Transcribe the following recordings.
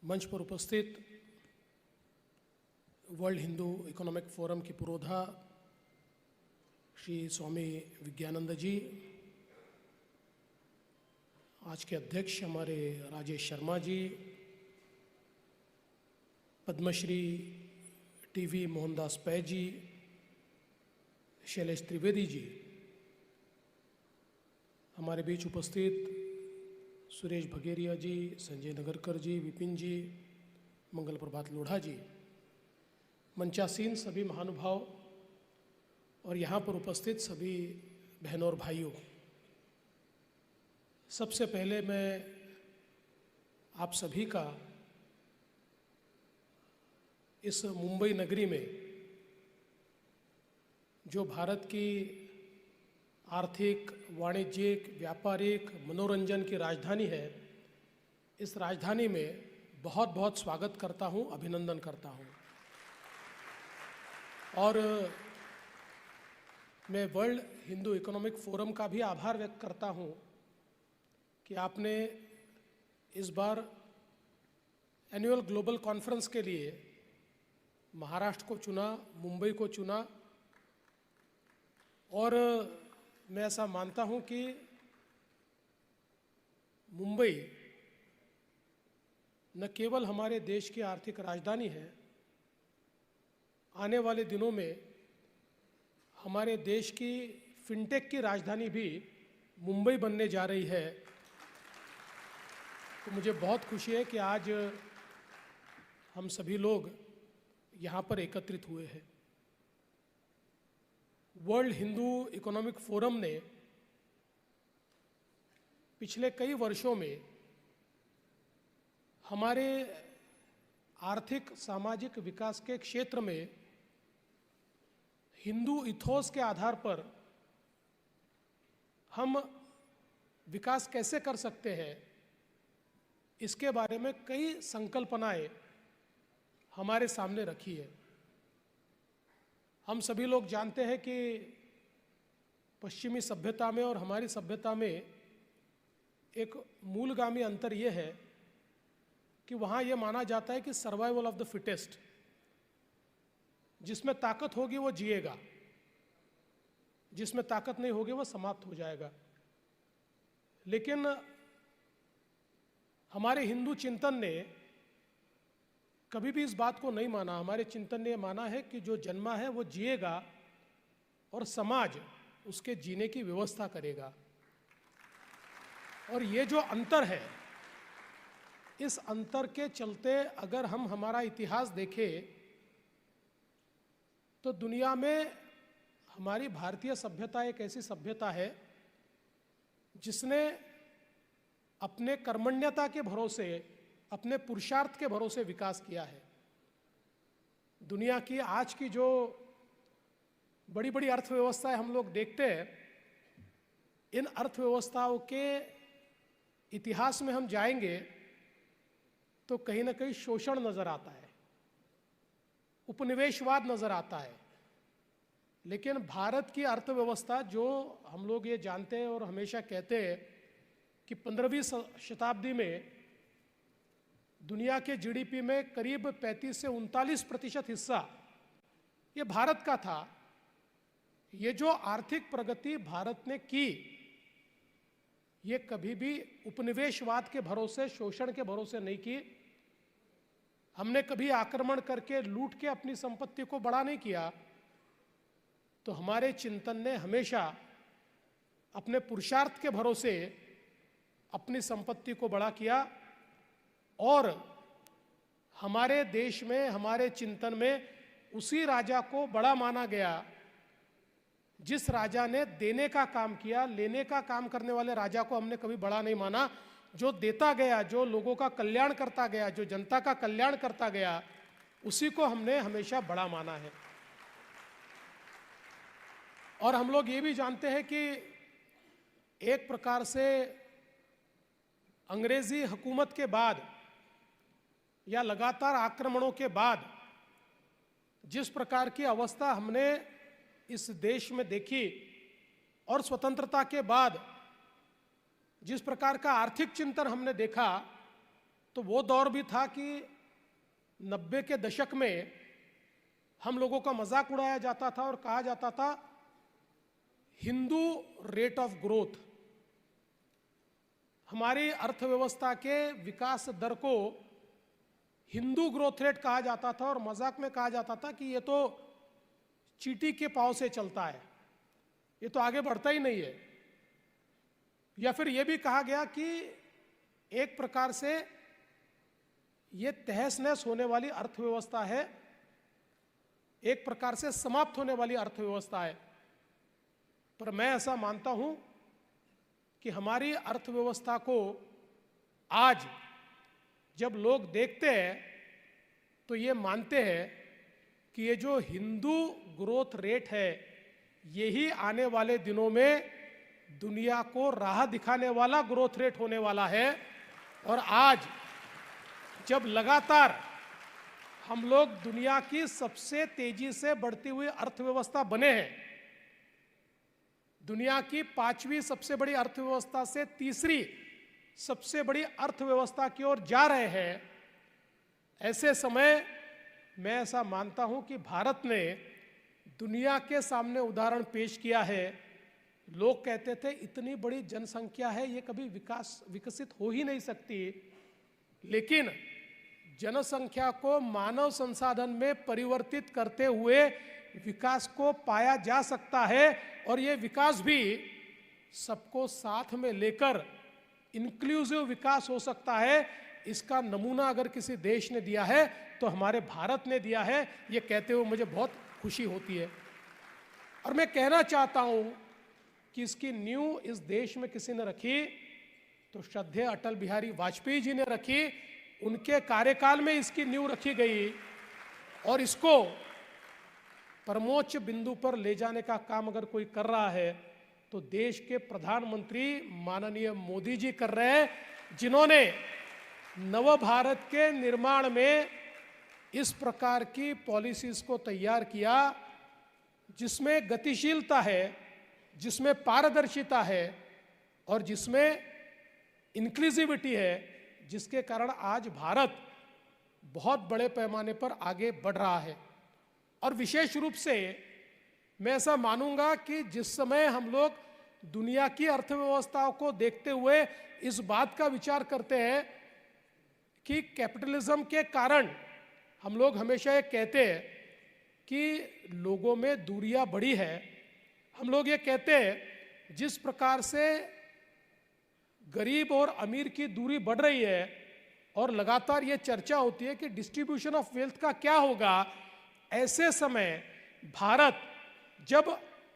मंच पर उपस्थित वर्ल्ड हिंदू इकोनॉमिक फोरम की पुरोधा श्री स्वामी विज्ञानंद जी, आज के अध्यक्ष हमारे राजेश शर्मा जी, पद्मश्री टीवी मोहनदास पै जी, शैलेश त्रिवेदी जी, हमारे बीच उपस्थित सुरेश भगेरिया जी, संजय नगरकर जी, विपिन जी, मंगल प्रभात लोढ़ा जी, मंचासीन सभी महानुभाव और यहाँ पर उपस्थित सभी बहनों और भाइयों, सबसे पहले मैं आप सभी का इस मुंबई नगरी में, जो भारत की आर्थिक, वाणिज्यिक, व्यापारिक, मनोरंजन की राजधानी है, इस राजधानी में बहुत बहुत स्वागत करता हूँ, अभिनंदन करता हूँ। और मैं वर्ल्ड हिंदू इकोनॉमिक फोरम का भी आभार व्यक्त करता हूँ कि आपने इस बार एनुअल ग्लोबल कॉन्फ्रेंस के लिए महाराष्ट्र को चुना, मुंबई को चुना। और मैं ऐसा मानता हूँ कि मुंबई न केवल हमारे देश की आर्थिक राजधानी है, आने वाले दिनों में हमारे देश की फिनटेक की राजधानी भी मुंबई बनने जा रही है। तो मुझे बहुत खुशी है कि आज हम सभी लोग यहाँ पर एकत्रित हुए हैं। वर्ल्ड हिंदू इकोनॉमिक फोरम ने पिछले कई वर्षों में हमारे आर्थिक सामाजिक विकास के क्षेत्र में हिंदू इथोस के आधार पर हम विकास कैसे कर सकते हैं, इसके बारे में कई संकल्पनाएं हमारे सामने रखी है। हम सभी लोग जानते हैं कि पश्चिमी सभ्यता में और हमारी सभ्यता में एक मूलगामी अंतर यह है कि वहाँ यह माना जाता है कि सर्वाइवल ऑफ द फिटेस्ट, जिसमें ताकत होगी वो जिएगा, जिसमें ताकत नहीं होगी वो समाप्त हो जाएगा। लेकिन हमारे हिंदू चिंतन ने कभी भी इस बात को नहीं माना। हमारे चिंतन ने माना है कि जो जन्मा है वो जिएगा और समाज उसके जीने की व्यवस्था करेगा। और ये जो अंतर है, इस अंतर के चलते अगर हम हमारा इतिहास देखें तो दुनिया में हमारी भारतीय सभ्यता एक ऐसी सभ्यता है जिसने अपने कर्मण्यता के भरोसे, अपने पुरुषार्थ के भरोसे विकास किया है। दुनिया की आज की जो बड़ी बड़ी अर्थव्यवस्थाएं हम लोग देखते हैं, इन अर्थव्यवस्थाओं के इतिहास में हम जाएंगे तो कहीं ना कहीं शोषण नजर आता है, उपनिवेशवाद नजर आता है। लेकिन भारत की अर्थव्यवस्था, जो हम लोग ये जानते हैं और हमेशा कहते हैं कि 15वीं शताब्दी में दुनिया के जीडीपी में करीब 35 से 39% हिस्सा ये भारत का था। ये जो आर्थिक प्रगति भारत ने की, ये कभी भी उपनिवेशवाद के भरोसे, शोषण के भरोसे नहीं की। हमने कभी आक्रमण करके, लूट के अपनी संपत्ति को बड़ा नहीं किया। तो हमारे चिंतन ने हमेशा अपने पुरुषार्थ के भरोसे अपनी संपत्ति को बड़ा किया। और हमारे देश में, हमारे चिंतन में उसी राजा को बड़ा माना गया जिस राजा ने देने का काम किया। लेने का काम करने वाले राजा को हमने कभी बड़ा नहीं माना। जो देता गया, जो लोगों का कल्याण करता गया, जो जनता का कल्याण करता गया, उसी को हमने हमेशा बड़ा माना है। और हम लोग ये भी जानते हैं कि एक प्रकार से अंग्रेजी हुकूमत के बाद या लगातार आक्रमणों के बाद जिस प्रकार की अवस्था हमने इस देश में देखी, और स्वतंत्रता के बाद जिस प्रकार का आर्थिक चिंतन हमने देखा, तो तो वो दौर भी था कि 90 के दशक में हम लोगों का मजाक उड़ाया जाता था और कहा जाता था हिंदू रेट ऑफ ग्रोथ। हमारी अर्थव्यवस्था के विकास दर को हिंदू ग्रोथ रेट कहा जाता था और मजाक में कहा जाता था कि ये तो चींटी के पांव से चलता है, ये तो आगे बढ़ता ही नहीं है। या फिर यह भी कहा गया कि एक प्रकार से ये तहस नहस होने वाली अर्थव्यवस्था है, एक प्रकार से समाप्त होने वाली अर्थव्यवस्था है। पर मैं ऐसा मानता हूं कि हमारी अर्थव्यवस्था को आज जब लोग देखते हैं तो ये मानते हैं कि ये जो हिंदू ग्रोथ रेट है यही आने वाले दिनों में दुनिया को राह दिखाने वाला ग्रोथ रेट होने वाला है। और आज जब लगातार हम लोग दुनिया की सबसे तेजी से बढ़ती हुई अर्थव्यवस्था बने हैं, दुनिया की 5वीं सबसे बड़ी अर्थव्यवस्था से 3री सबसे बड़ी अर्थव्यवस्था की ओर जा रहे हैं, ऐसे समय मैं ऐसा मानता हूं कि भारत ने दुनिया के सामने उदाहरण पेश किया है। लोग कहते थे इतनी बड़ी जनसंख्या है, ये कभी विकसित हो ही नहीं सकती, लेकिन जनसंख्या को मानव संसाधन में परिवर्तित करते हुए विकास को पाया जा सकता है। और ये विकास भी सबको साथ में लेकर इंक्लूसिव विकास हो सकता है। इसका नमूना अगर किसी देश ने दिया है तो हमारे भारत ने दिया है। ये कहते हुए मुझे बहुत खुशी होती है। और मैं कहना चाहता हूं कि इसकी नींव इस देश में किसी ने रखी तो श्रद्धेय अटल बिहारी वाजपेयी जी ने रखी। उनके कार्यकाल में इसकी नींव रखी गई और इसको परमोच्च बिंदु पर ले जाने का काम अगर कोई कर रहा है तो देश के प्रधानमंत्री माननीय मोदी जी कर रहे हैं, जिन्होंने नव भारत के निर्माण में इस प्रकार की पॉलिसीज को तैयार किया जिसमें गतिशीलता है, जिसमें पारदर्शिता है और जिसमें इंक्लूसिविटी है, जिसके कारण आज भारत बहुत बड़े पैमाने पर आगे बढ़ रहा है। और विशेष रूप से मैं ऐसा मानूंगा कि जिस समय हम लोग दुनिया की अर्थव्यवस्थाओं को देखते हुए इस बात का विचार करते हैं कि कैपिटलिज्म के कारण हम लोग हमेशा ये कहते हैं कि लोगों में दूरियां बढ़ी है। हम लोग ये कहते हैं जिस प्रकार से गरीब और अमीर की दूरी बढ़ रही है और लगातार ये चर्चा होती है कि डिस्ट्रीब्यूशन ऑफ वेल्थ का क्या होगा, ऐसे समय भारत जब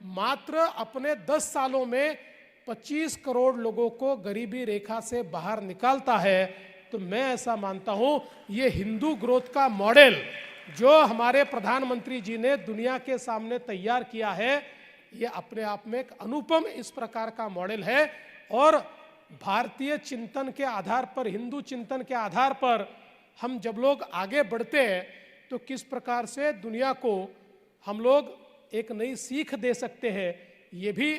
मात्र अपने 10 सालों में 25 करोड़ लोगों को गरीबी रेखा से बाहर निकालता है, तो मैं ऐसा मानता हूं ये हिंदू ग्रोथ का मॉडल जो हमारे प्रधानमंत्री जी ने दुनिया के सामने तैयार किया है, ये अपने आप में एक अनुपम इस प्रकार का मॉडल है। और भारतीय चिंतन के आधार पर, हिंदू चिंतन के आधार पर हम जब लोग आगे बढ़ते हैं तो किस प्रकार से दुनिया को हम लोग एक नई सीख दे सकते हैं, ये भी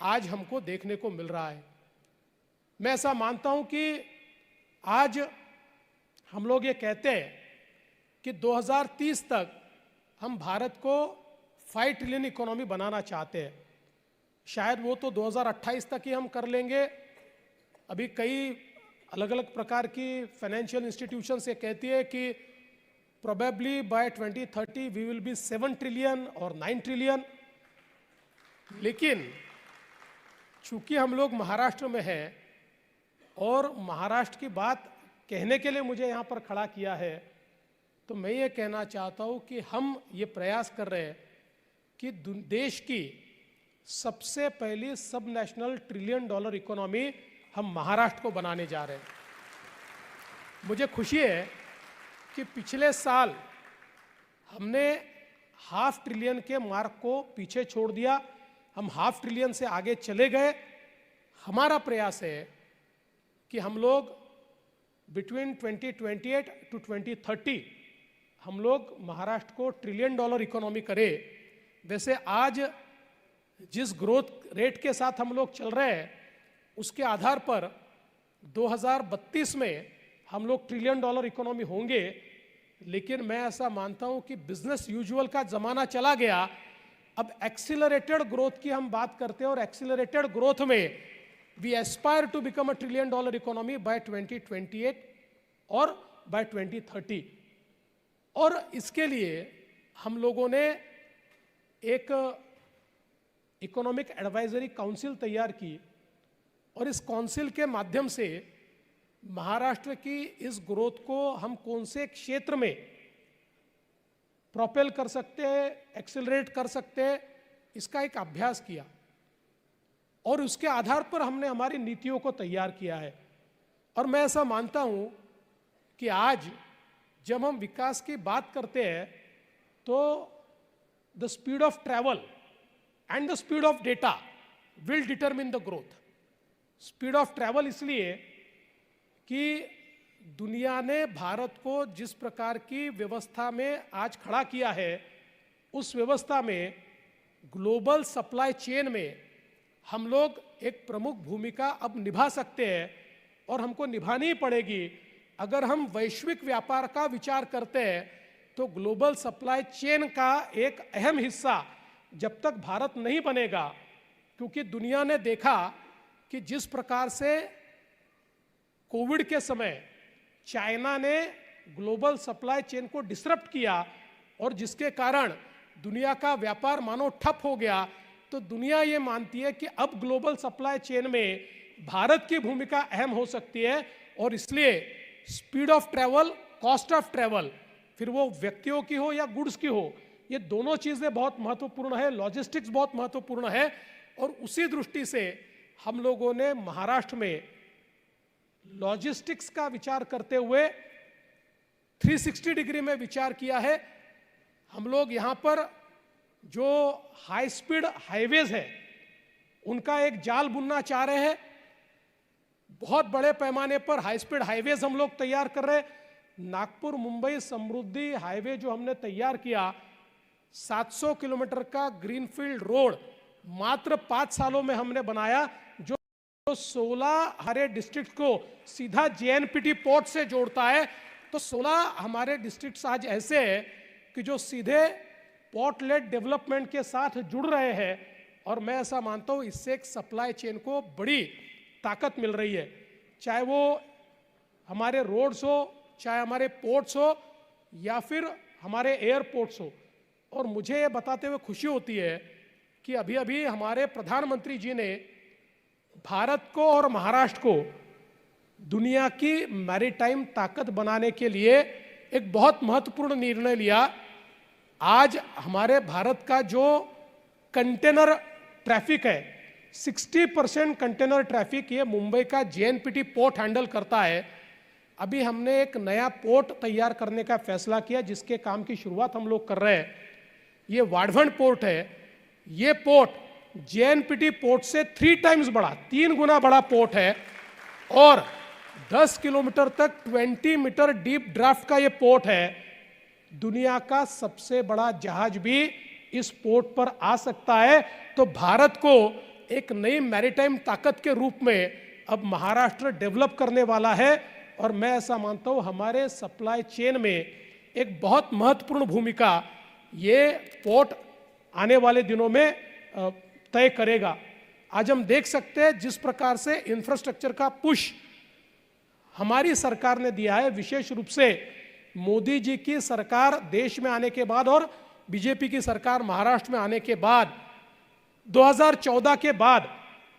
आज हमको देखने को मिल रहा है। मैं ऐसा मानता हूं कि आज हम लोग ये कहते हैं कि 2030 तक हम भारत को 5 ट्रिलियन इकोनॉमी बनाना चाहते हैं। शायद वो तो 2028 तक ही हम कर लेंगे। अभी कई अलग अलग प्रकार की फाइनेंशियल इंस्टीट्यूशन से कहती है कि probably by 2030 we will be 7 trillion और 9 ट्रिलियन। लेकिन चूंकि हम लोग महाराष्ट्र में हैं और महाराष्ट्र की बात कहने के लिए मुझे यहाँ पर खड़ा किया है, तो मैं ये कहना चाहता हूँ कि हम ये प्रयास कर रहे हैं कि देश की सबसे पहली सब नेशनल $1 ट्रिलियन इकोनॉमी हम महाराष्ट्र को बनाने जा रहे हैं। मुझे खुशी है कि पिछले साल हमने ½ ट्रिलियन के मार्क को पीछे छोड़ दिया, हम ½ ट्रिलियन से आगे चले गए। हमारा प्रयास है कि हम लोग बिटवीन 2028 टू 2030 हम लोग महाराष्ट्र को $1 ट्रिलियन इकोनॉमी करें। वैसे आज जिस ग्रोथ रेट के साथ हम लोग चल रहे हैं उसके आधार पर 2032 में हम लोग $1 ट्रिलियन इकोनॉमी होंगे, लेकिन मैं ऐसा मानता हूं कि बिजनेस यूजुअल का जमाना चला गया। अब एक्सीलरेटेड ग्रोथ की हम बात करते हैं और एक्सीलरेटेड ग्रोथ में we aspire to become $1 trillion economy by 2028 और बाय 2030। और इसके लिए हम लोगों ने एक इकोनॉमिक एडवाइजरी काउंसिल तैयार की और इस काउंसिल के माध्यम से महाराष्ट्र की इस ग्रोथ को हम कौन से क्षेत्र में प्रोपेल कर सकते हैं, एक्सेलरेट कर सकते हैं, इसका एक अभ्यास किया और उसके आधार पर हमने हमारी नीतियों को तैयार किया है। और मैं ऐसा मानता हूं कि आज जब हम विकास की बात करते हैं तो the speed of travel and the speed of data will determine the growth. Speed of travel इसलिए कि दुनिया ने भारत को जिस प्रकार की व्यवस्था में आज खड़ा किया है, उस व्यवस्था में ग्लोबल सप्लाई चेन में हम लोग एक प्रमुख भूमिका अब निभा सकते हैं और हमको निभानी ही पड़ेगी। अगर हम वैश्विक व्यापार का विचार करते हैं तो ग्लोबल सप्लाई चेन का एक अहम हिस्सा जब तक भारत नहीं बनेगा, क्योंकि दुनिया ने देखा कि जिस प्रकार से कोविड के समय चाइना ने ग्लोबल सप्लाई चेन को डिसरप्ट किया और जिसके कारण दुनिया का व्यापार मानो ठप हो गया, तो दुनिया ये मानती है कि अब ग्लोबल सप्लाई चेन में भारत की भूमिका अहम हो सकती है। और इसलिए speed of travel, cost of travel, फिर वो व्यक्तियों की हो या गुड्स की हो, ये दोनों चीज़ें बहुत महत्वपूर्ण है। लॉजिस्टिक्स बहुत महत्वपूर्ण है और उसी दृष्टि से हम लोगों ने महाराष्ट्र में लॉजिस्टिक्स का विचार करते हुए 360 डिग्री में विचार किया है। हम लोग यहाँ पर जो हाई स्पीड हाईवेज है उनका एक जाल बुनना चाह रहे हैं। बहुत बड़े पैमाने पर हाई स्पीड हाईवेज हम लोग तैयार कर रहे हैं। नागपुर मुंबई समृद्धि हाईवे जो हमने तैयार किया, 700 किलोमीटर का ग्रीनफील्ड रोड मात्र 5 सालों में हमने बनाया, जो 16 हमारे डिस्ट्रिक्ट को सीधा JNPT पोर्ट से जोड़ता है। तो 16 हमारे डिस्ट्रिक्ट्स आज ऐसे हैं कि जो सीधे पोर्ट लेड डेवलपमेंट के साथ जुड़ रहे हैं और मैं ऐसा मानता हूँ इससे एक सप्लाई चेन को बड़ी ताकत मिल रही है, चाहे वो हमारे रोड्स हो, चाहे हमारे पोर्ट्स हो या फिर हमारे एयरपोर्ट्स हो। और मुझे ये बताते हुए खुशी होती है कि अभी अभी हमारे प्रधानमंत्री जी ने भारत को और महाराष्ट्र को दुनिया की मैरीटाइम ताकत बनाने के लिए एक बहुत महत्वपूर्ण निर्णय लिया। आज हमारे भारत का जो कंटेनर ट्रैफिक है, 60% कंटेनर ट्रैफिक ये मुंबई का JNPT पोर्ट हैंडल करता है। अभी हमने एक नया पोर्ट तैयार करने का फैसला किया जिसके काम की शुरुआत हम लोग कर रहे हैं। ये वाढवण पोर्ट है। ये पोर्ट JNPT पोर्ट से 3 टाइम्स बड़ा, 3 गुना बड़ा पोर्ट है और 10 किलोमीटर तक 20 मीटर डीप ड्राफ्ट का ये पोर्ट है। दुनिया का सबसे बड़ा जहाज भी इस पोर्ट पर आ सकता है। तो भारत को एक नई मैरीटाइम ताकत के रूप में अब महाराष्ट्र डेवलप करने वाला है और मैं ऐसा मानता हूँ हमारे सप्लाई चेन में एक बहुत महत्वपूर्ण भूमिका ये पोर्ट आने वाले दिनों में तय करेगा। आज हम देख सकते हैं जिस प्रकार से इंफ्रास्ट्रक्चर का पुश हमारी सरकार ने दिया है, विशेष रूप से मोदी जी की सरकार देश में आने के बाद और बीजेपी की सरकार महाराष्ट्र में आने के बाद 2014 के बाद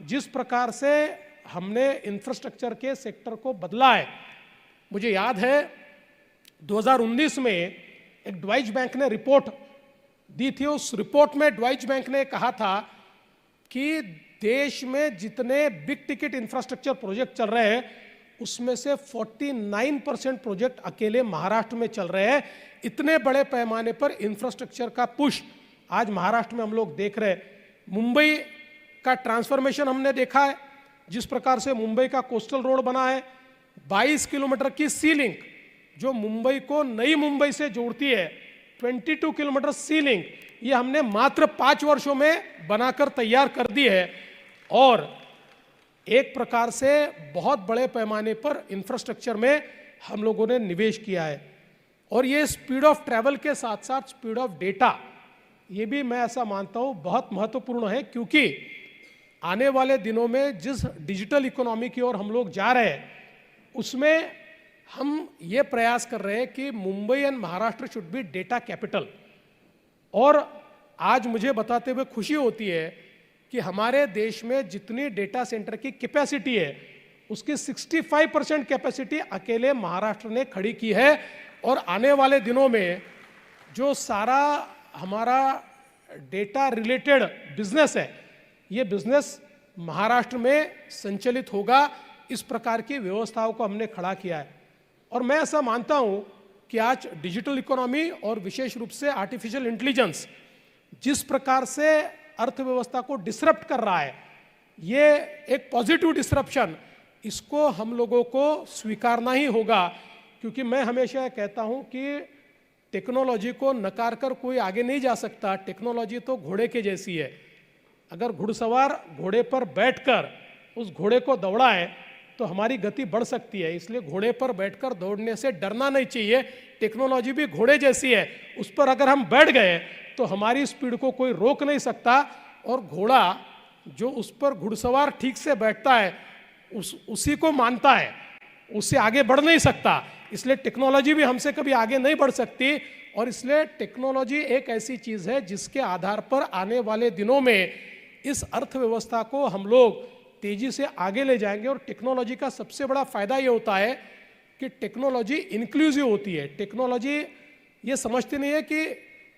जिस प्रकार से हमने इंफ्रास्ट्रक्चर के सेक्टर को बदला है। मुझे याद है 2019 में एक ड्वाइच बैंक ने रिपोर्ट दी थी। उस रिपोर्ट में ड्वाइच बैंक ने कहा था कि देश में जितने बिग टिकट इंफ्रास्ट्रक्चर प्रोजेक्ट चल रहे हैं उसमें से 49% प्रोजेक्ट अकेले महाराष्ट्र में चल रहे हैं। इतने बड़े पैमाने पर इंफ्रास्ट्रक्चर का पुश आज महाराष्ट्र में हम लोग देख रहे हैं। मुंबई का ट्रांसफॉर्मेशन हमने देखा है, जिस प्रकार से मुंबई का कोस्टल रोड बना है, 22 किलोमीटर की सी लिंक जो मुंबई को नई मुंबई से जोड़ती है, 22 किलोमीटर सी लिंक, ये हमने मात्र 5 वर्षों में बनाकर तैयार कर दी है। और एक प्रकार से बहुत बड़े पैमाने पर इंफ्रास्ट्रक्चर में हम लोगों ने निवेश किया है। और ये स्पीड ऑफ ट्रैवल के साथ साथ स्पीड ऑफ डेटा, ये भी मैं ऐसा मानता हूँ बहुत महत्वपूर्ण है, क्योंकि आने वाले दिनों में जिस डिजिटल इकोनॉमी की ओर हम लोग जा रहे हैं उसमें हम ये प्रयास कर रहे हैं कि Mumbai and Maharashtra should be data capital. और आज मुझे बताते हुए खुशी होती है कि हमारे देश में जितनी डेटा सेंटर की कैपेसिटी है उसकी 65% कैपेसिटी अकेले महाराष्ट्र ने खड़ी की है। और आने वाले दिनों में जो सारा हमारा डेटा रिलेटेड बिजनेस है, ये बिजनेस महाराष्ट्र में संचालित होगा। इस प्रकार की व्यवस्थाओं को हमने खड़ा किया है। और मैं ऐसा मानता हूं कि आज डिजिटल इकोनॉमी और विशेष रूप से आर्टिफिशियल इंटेलिजेंस जिस प्रकार से अर्थव्यवस्था को डिसरप्ट कर रहा है, ये एक पॉजिटिव डिसरप्शन, इसको हम लोगों को स्वीकारना ही होगा। क्योंकि मैं हमेशा कहता हूं कि टेक्नोलॉजी को नकार कर कोई आगे नहीं जा सकता। टेक्नोलॉजी तो घोड़े के जैसी है। अगर घुड़सवार घोड़े पर बैठकर उस घोड़े को दौड़ाए तो हमारी गति बढ़ सकती है। इसलिए घोड़े पर बैठकर दौड़ने से डरना नहीं चाहिए। टेक्नोलॉजी भी घोड़े जैसी है, उस पर अगर हम बैठ गए तो हमारी स्पीड को कोई रोक नहीं सकता। और घोड़ा जो उस पर घुड़सवार ठीक से बैठता है उसी को मानता है, उससे आगे बढ़ नहीं सकता। इसलिए टेक्नोलॉजी भी हमसे कभी आगे नहीं बढ़ सकती। और इसलिए टेक्नोलॉजी एक ऐसी चीज़ है जिसके आधार पर आने वाले दिनों में इस अर्थव्यवस्था को हम लोग तेजी से आगे ले जाएंगे। और टेक्नोलॉजी का सबसे बड़ा फायदा ये होता है कि टेक्नोलॉजी इंक्लूसिव होती है। टेक्नोलॉजी ये समझती नहीं है कि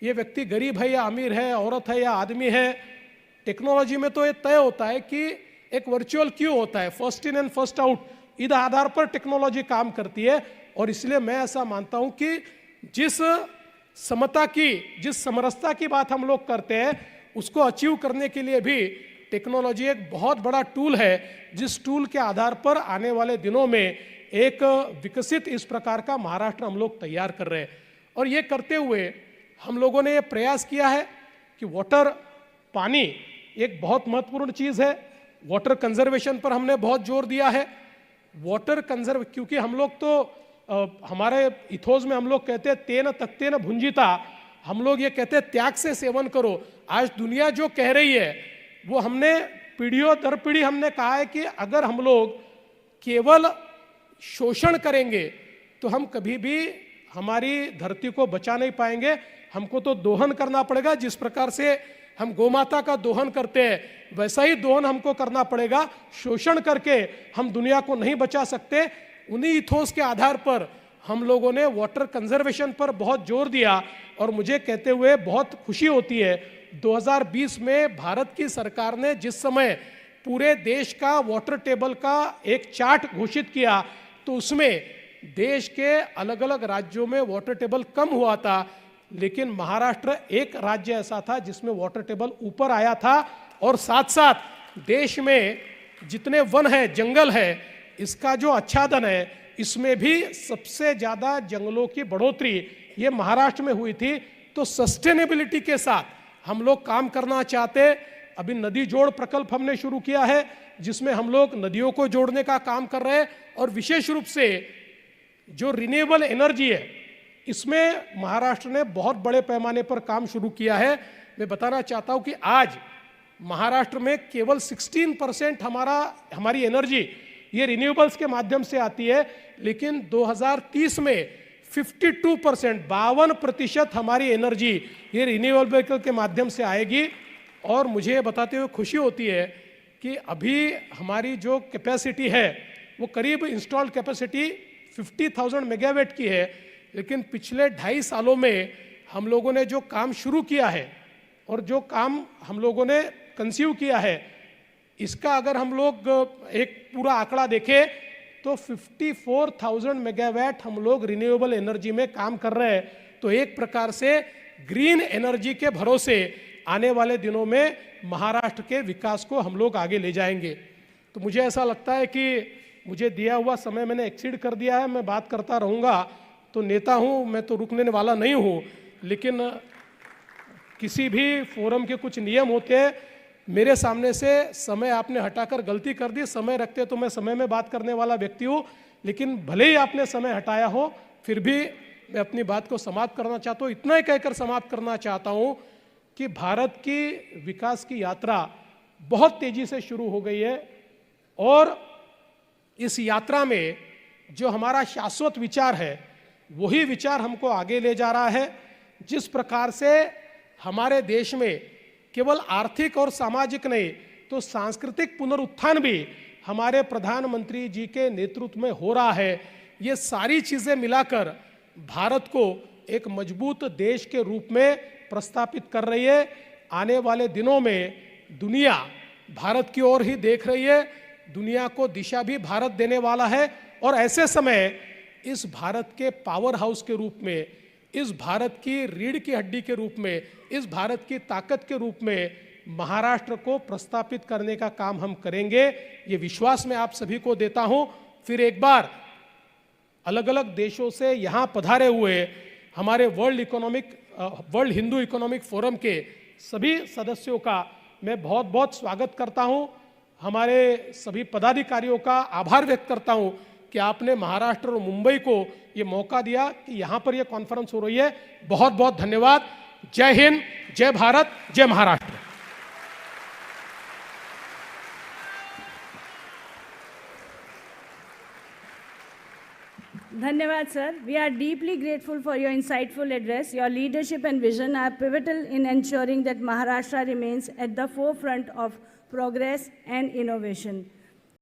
ये व्यक्ति गरीब है या अमीर है, औरत है या आदमी है। टेक्नोलॉजी में तो ये तय होता है कि एक वर्चुअल क्यू होता है, first in and first out. इस आधार पर टेक्नोलॉजी काम करती है। और इसलिए मैं ऐसा मानता हूं कि जिस समता की, जिस समरसता की बात हम लोग करते हैं, उसको अचीव करने के लिए भी टेक्नोलॉजी एक बहुत बड़ा टूल है, जिस टूल के आधार पर आने वाले दिनों में एक विकसित इस प्रकार का महाराष्ट्र हम लोग तैयार कर रहे हैं। और ये करते हुए हम लोगों ने ये प्रयास किया है कि वाटर, पानी एक बहुत महत्वपूर्ण चीज़ है। वाटर कंजर्वेशन पर हमने बहुत जोर दिया है। वाटर कंजर्व, क्योंकि हम लोग तो हमारे इथोस में हम लोग कहते हैं तेन तख्तेन भुंजिता, हम लोग ये कहते हैं त्याग से सेवन करो। आज दुनिया जो कह रही है वो हमने पीढ़ियों दर पीढ़ी हमने कहा है कि अगर हम लोग केवल शोषण करेंगे तो हम कभी भी हमारी धरती को बचा नहीं पाएंगे। हमको तो दोहन करना पड़ेगा। जिस प्रकार से हम गोमाता का दोहन करते हैं वैसा ही दोहन हमको करना पड़ेगा। शोषण करके हम दुनिया को नहीं बचा सकते। उन्हीं इथोस के आधार पर हम लोगों ने वाटर कंजर्वेशन पर बहुत जोर दिया। और मुझे कहते हुए बहुत खुशी होती है, 2020 में भारत की सरकार ने जिस समय पूरे देश का वाटर टेबल का एक चार्ट घोषित किया तो उसमें देश के अलग अलग राज्यों में वाटर टेबल कम हुआ था, लेकिन महाराष्ट्र एक राज्य ऐसा था जिसमें वाटर टेबल ऊपर आया था। और साथ साथ देश में जितने वन है, जंगल है, इसका जो आच्छादन है, इसमें भी सबसे ज़्यादा जंगलों की बढ़ोतरी ये महाराष्ट्र में हुई थी। तो सस्टेनेबिलिटी के साथ हम लोग काम करना चाहते। अभी नदी जोड़ प्रकल्प हमने शुरू किया है जिसमें हम लोग नदियों को जोड़ने का काम कर रहे हैं। और विशेष रूप से जो रिन्यूएबल एनर्जी है, इसमें महाराष्ट्र ने बहुत बड़े पैमाने पर काम शुरू किया है। मैं बताना चाहता हूं कि आज महाराष्ट्र में केवल 16% हमारी एनर्जी ये रिन्यूएबल्स के माध्यम से आती है, लेकिन 2030 में 52%, 52% हमारी एनर्जी ये रिन्यूएबल के माध्यम से आएगी। और मुझे बताते हुए खुशी होती है कि अभी हमारी जो कैपेसिटी है वो करीब इंस्टॉल्ड कैपेसिटी 50,000 मेगावाट की है, लेकिन पिछले 2.5 सालों में हम लोगों ने जो काम शुरू किया है और जो काम हम लोगों ने कंसीव किया है, इसका अगर हम लोग एक पूरा आंकड़ा देखें तो 54,000 मेगावाट हम लोग रिन्यूएबल एनर्जी में काम कर रहे हैं। तो एक प्रकार से ग्रीन एनर्जी के भरोसे आने वाले दिनों में महाराष्ट्र के विकास को हम लोग आगे ले जाएंगे। तो मुझे ऐसा लगता है कि मुझे दिया हुआ समय मैंने एक्सीड कर दिया है। मैं बात करता रहूँगा, तो नेता हूँ, मैं तो रुकने वाला नहीं हूँ। लेकिन किसी भी फोरम के कुछ नियम होते हैं। मेरे सामने से समय आपने हटाकर गलती कर दी। समय रखते तो मैं समय में बात करने वाला व्यक्ति हूँ, लेकिन भले ही आपने समय हटाया हो, फिर भी मैं अपनी बात को समाप्त करना चाहता हूँ। इतना ही कहकर समाप्त करना चाहता हूँ कि भारत की विकास की यात्रा बहुत तेजी से शुरू हो गई है और इस यात्रा में जो हमारा शाश्वत विचार है वही विचार हमको आगे ले जा रहा है। जिस प्रकार से हमारे देश में केवल आर्थिक और सामाजिक नहीं तो सांस्कृतिक पुनरुत्थान भी हमारे प्रधानमंत्री जी के नेतृत्व में हो रहा है, ये सारी चीज़ें मिलाकर भारत को एक मजबूत देश के रूप में प्रस्थापित कर रही है। आने वाले दिनों में दुनिया भारत की ओर ही देख रही है, दुनिया को दिशा भी भारत देने वाला है और ऐसे समय इस भारत के पावर हाउस के रूप में, इस भारत की रीढ़ की हड्डी के रूप में, इस भारत की ताकत के रूप में महाराष्ट्र को प्रस्थापित करने का काम हम करेंगे, ये विश्वास मैं आप सभी को देता हूं। फिर एक बार अलग अलग देशों से यहाँ पधारे हुए हमारे वर्ल्ड हिंदू इकोनॉमिक फोरम के सभी सदस्यों का मैं बहुत बहुत स्वागत करता हूँ। हमारे सभी पदाधिकारियों का आभार व्यक्त करता हूँ कि आपने महाराष्ट्र और मुंबई को ये मौका दिया कि यहाँ पर ये कॉन्फ्रेंस हो रही है। बहुत बहुत धन्यवाद। जय हिंद, जय भारत, जय Maharashtra. Dhanyawad, sir. We are deeply grateful for your insightful address. Your leadership and vision are pivotal in ensuring that Maharashtra remains at the forefront of progress and innovation.